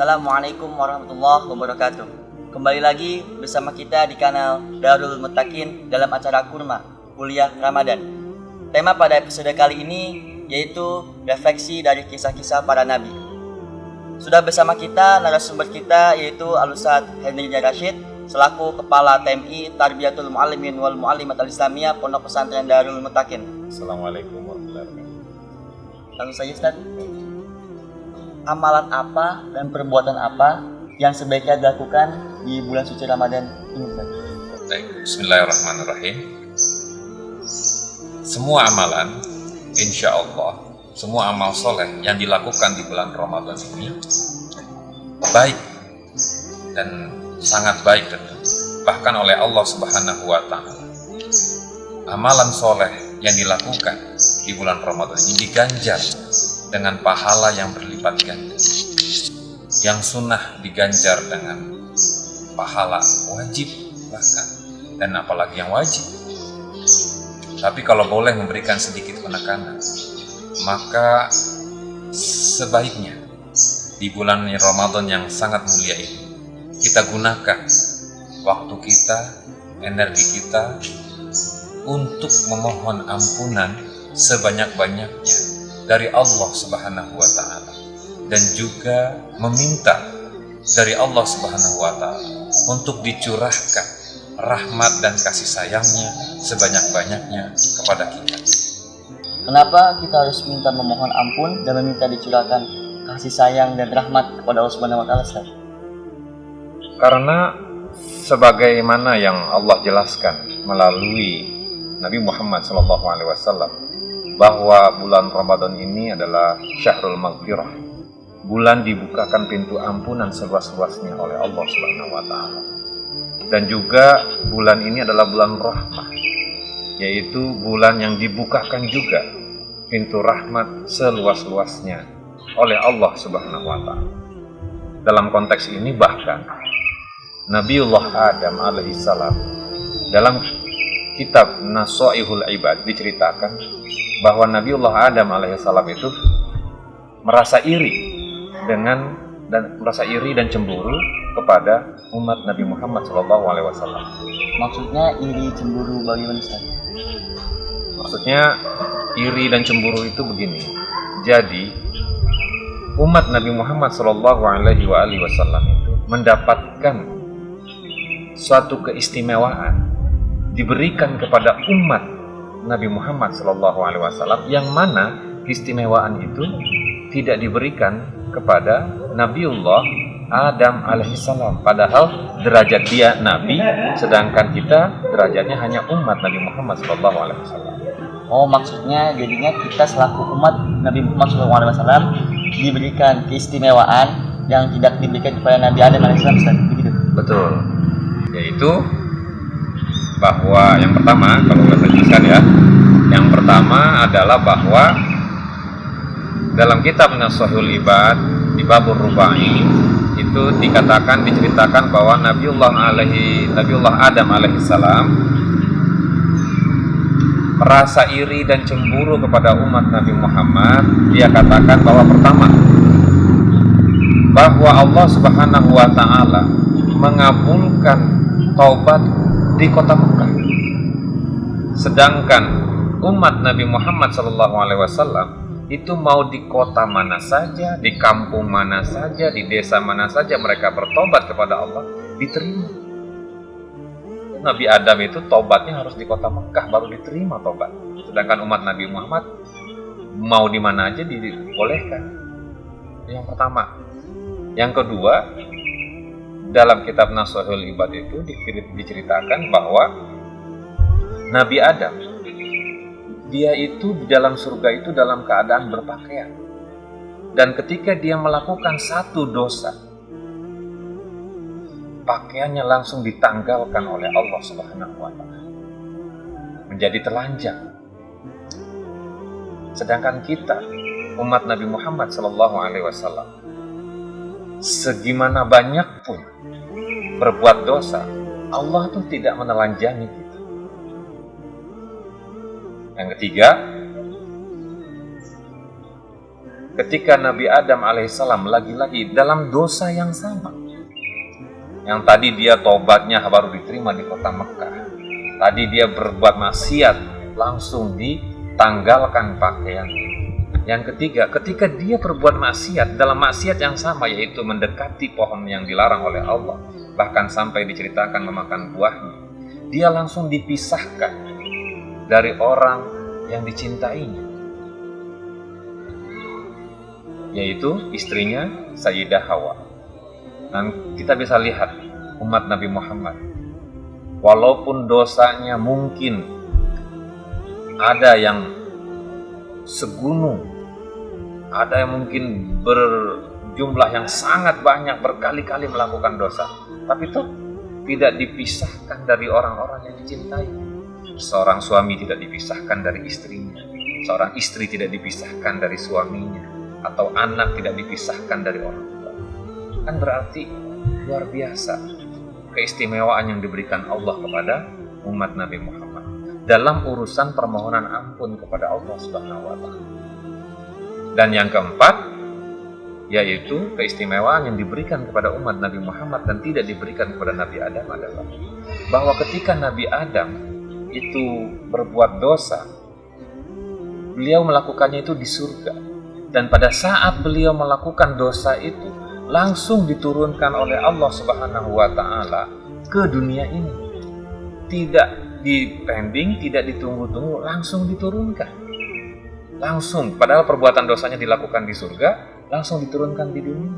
Assalamualaikum warahmatullahi wabarakatuh. Kembali lagi bersama kita di kanal Darul Muttaqin dalam acara Kurma Kuliah Ramadan. Tema pada episode kali ini yaitu refleksi dari kisah-kisah para nabi. Sudah bersama kita narasumber kita yaitu Al-Ustadz Henry Rashid selaku Kepala TMI Tarbiyatul Muallimin wal Muallimat Al-Islamiyah Pondok Pesantren Darul Muttaqin. Assalamualaikum warahmatullahi wabarakatuh. Langsung saja Ustaz. Amalan apa dan perbuatan apa yang sebaiknya dilakukan di bulan suci Ramadan ini? Bismillahirrahmanirrahim. Semua amalan, insya Allah, semua amal soleh yang dilakukan di bulan Ramadan ini baik dan sangat baik tentu, bahkan oleh Allah Subhanahu wa Ta'ala. Amalan soleh yang dilakukan di bulan Ramadan ini diganjar dengan pahala yang berlipat ganda. Yang sunnah diganjar dengan pahala wajib bahkan, dan apalagi yang wajib. Tapi kalau boleh memberikan sedikit penekanan, maka sebaiknya di bulan Ramadan yang sangat mulia ini kita gunakan waktu kita, energi kita untuk memohon ampunan sebanyak-banyaknya dari Allah Subhanahu wa Ta'ala, dan juga meminta dari Allah Subhanahu wa Ta'ala untuk dicurahkan rahmat dan kasih sayangnya sebanyak-banyaknya kepada kita. Kenapa kita harus minta memohon ampun dan meminta dicurahkan kasih sayang dan rahmat kepada Allah Subhanahu wa Ta'ala? Karena sebagaimana yang Allah jelaskan melalui Nabi Muhammad SAW, bahwa bulan Ramadan ini adalah Syahrul Maghfirah, bulan dibukakan pintu ampunan seluas-luasnya oleh Allah Subhanahu wa Ta'ala. Dan juga bulan ini adalah bulan rahmah, yaitu bulan yang dibukakan juga pintu rahmat seluas-luasnya oleh Allah Subhanahu wa Ta'ala. Dalam konteks ini bahkan Nabiullah Adam alaihissalam dalam kitab Nasoihul Ibad diceritakan bahwa Nabiullah Adam alaihissalam itu merasa iri dan cemburu kepada umat Nabi Muhammad SAW. Maksudnya iri cemburu bagaimana Ustaz? Maksudnya iri dan cemburu itu begini. Jadi umat Nabi Muhammad SAW itu mendapatkan suatu keistimewaan diberikan kepada umat Nabi Muhammad SAW, yang mana keistimewaan itu tidak diberikan kepada Nabiullah Adam alaihissalam. Padahal derajat dia Nabi, sedangkan kita derajatnya hanya umat Nabi Muhammad SAW. Oh, maksudnya jadinya kita selaku umat Nabi Muhammad SAW diberikan keistimewaan yang tidak diberikan kepada Nabi Adam alaihissalam, begitu? Betul. Yaitu bahwa yang pertama, kalau saya jelaskan ya, yang pertama adalah bahwa dalam kitab Nasoihul Ibad di Babur Rubai itu diceritakan bahwa Nabiullah Adam alaihissalam merasa iri dan cemburu kepada umat Nabi Muhammad. Dia katakan bahwa pertama, bahwa Allah Subhanahu wa Ta'ala mengabulkan taubat di kota Mekah, sedangkan umat Nabi Muhammad SAW itu mau di kota mana saja, di kampung mana saja, di desa mana saja mereka bertobat kepada Allah, diterima. Nabi Adam itu tobatnya harus di kota Mekah baru diterima tobat, sedangkan umat Nabi Muhammad mau di mana aja dibolehkan. Yang pertama. Yang kedua, dalam kitab Nasoihul Ibad itu diceritakan bahwa Nabi Adam, dia itu di dalam surga itu dalam keadaan berpakaian, dan ketika dia melakukan satu dosa, pakaiannya langsung ditanggalkan oleh Allah Subhanahu wa Ta'ala, menjadi telanjang. Sedangkan kita umat Nabi Muhammad SAW, segimana banyak pun berbuat dosa, Allah tuh tidak menelanjangi kita. Yang ketiga, ketika Nabi Adam alaihissalam lagi-lagi dalam dosa yang sama. Yang tadi dia tobatnya baru diterima di kota Mekah. Tadi dia berbuat maksiat, langsung ditanggalkan pakaian. Yang ketiga, ketika dia berbuat maksiat dalam maksiat yang sama, yaitu mendekati pohon yang dilarang oleh Allah, bahkan sampai diceritakan memakan buahnya, dia langsung dipisahkan dari orang yang dicintainya, yaitu istrinya Sayyidah Hawa. Dan kita bisa lihat umat Nabi Muhammad, walaupun dosanya mungkin ada yang segunung, ada yang mungkin berjumlah yang sangat banyak, berkali-kali melakukan dosa, tapi itu tidak dipisahkan dari orang-orang yang dicintai. Seorang suami tidak dipisahkan dari istrinya, seorang istri tidak dipisahkan dari suaminya, atau anak tidak dipisahkan dari orang tua. Kan berarti luar biasa keistimewaan yang diberikan Allah kepada umat Nabi Muhammad dalam urusan permohonan ampun kepada Allah Subhanahu wa Ta'ala. Dan yang keempat, yaitu keistimewaan yang diberikan kepada umat Nabi Muhammad dan tidak diberikan kepada Nabi Adam adalah bahwa ketika Nabi Adam itu berbuat dosa, beliau melakukannya itu di surga. Dan pada saat beliau melakukan dosa itu, langsung diturunkan oleh Allah Subhanahu wa Ta'ala ke dunia ini. Tidak dipending, tidak ditunggu-tunggu, langsung diturunkan. Langsung, padahal perbuatan dosanya dilakukan di surga, langsung diturunkan di dunia.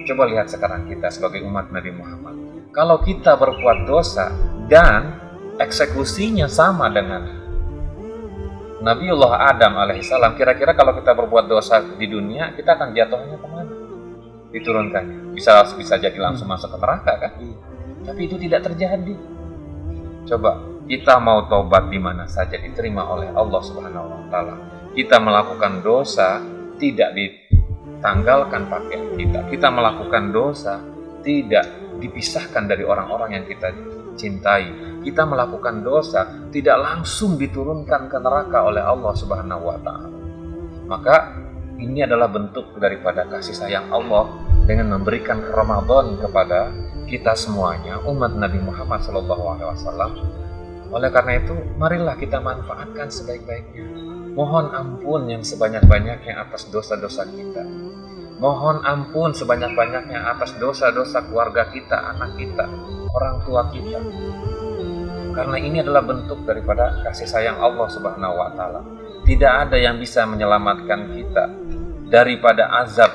Coba lihat sekarang kita sebagai umat Nabi Muhammad. Kalau kita berbuat dosa dan eksekusinya sama dengan Nabiullah Adam alaihissalam, kira-kira kalau kita berbuat dosa di dunia, kita akan jatuhnya kemana? Diturunkannya. Bisa jadi langsung masuk ke neraka kan? Tapi itu tidak terjadi. Coba, kita mau tobat di mana saja diterima oleh Allah Subhanahu wa Ta'ala. Kita melakukan dosa tidak ditanggalkan pakaian kita. Kita melakukan dosa tidak dipisahkan dari orang-orang yang kita cintai. Kita melakukan dosa tidak langsung diturunkan ke neraka oleh Allah Subhanahu wa Ta'ala. Maka ini adalah bentuk daripada kasih sayang Allah dengan memberikan Ramadan kepada kita semuanya, umat Nabi Muhammad SAW. Oleh karena itu, marilah kita manfaatkan sebaik-baiknya. Mohon ampun yang sebanyak-banyaknya atas dosa-dosa kita. Mohon ampun sebanyak-banyaknya atas dosa-dosa keluarga kita, anak kita, orang tua kita. Karena ini adalah bentuk daripada kasih sayang Allah Subhanahu wa Ta'ala. Tidak ada yang bisa menyelamatkan kita daripada azab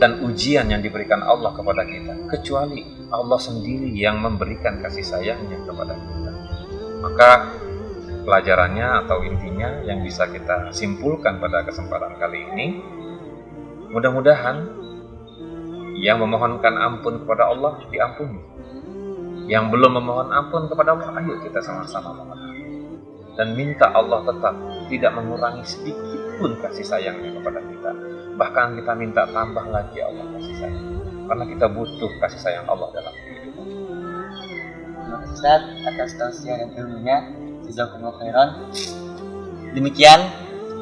dan ujian yang diberikan Allah kepada kita, kecuali Allah sendiri yang memberikan kasih sayangnya kepada kita. Maka pelajarannya atau intinya yang bisa kita simpulkan pada kesempatan kali ini, mudah-mudahan yang memohonkan ampun kepada Allah diampuni. Yang belum memohon ampun kepada Allah, ayo kita sama-sama mohon ampun. Dan minta Allah tetap tidak mengurangi sedikit pun kasih sayangnya kepada kita. Bahkan kita minta tambah lagi Allah kasih sayang. Karena kita butuh kasih sayang Allah dalam kehidupan. Terima kasih Ustaz atas tausiah dan ilmunya. Jazakumullah khairan. Demikian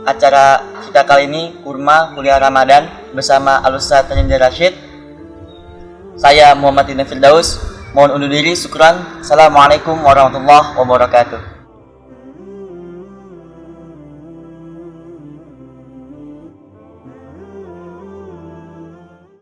acara kita kali ini, Kurma Kuliah Ramadan bersama Al-Ustaz Tanjir Rashid. Saya Muhammad Firdaus, mohon undur diri. Syukran. Assalamualaikum warahmatullahi wabarakatuh.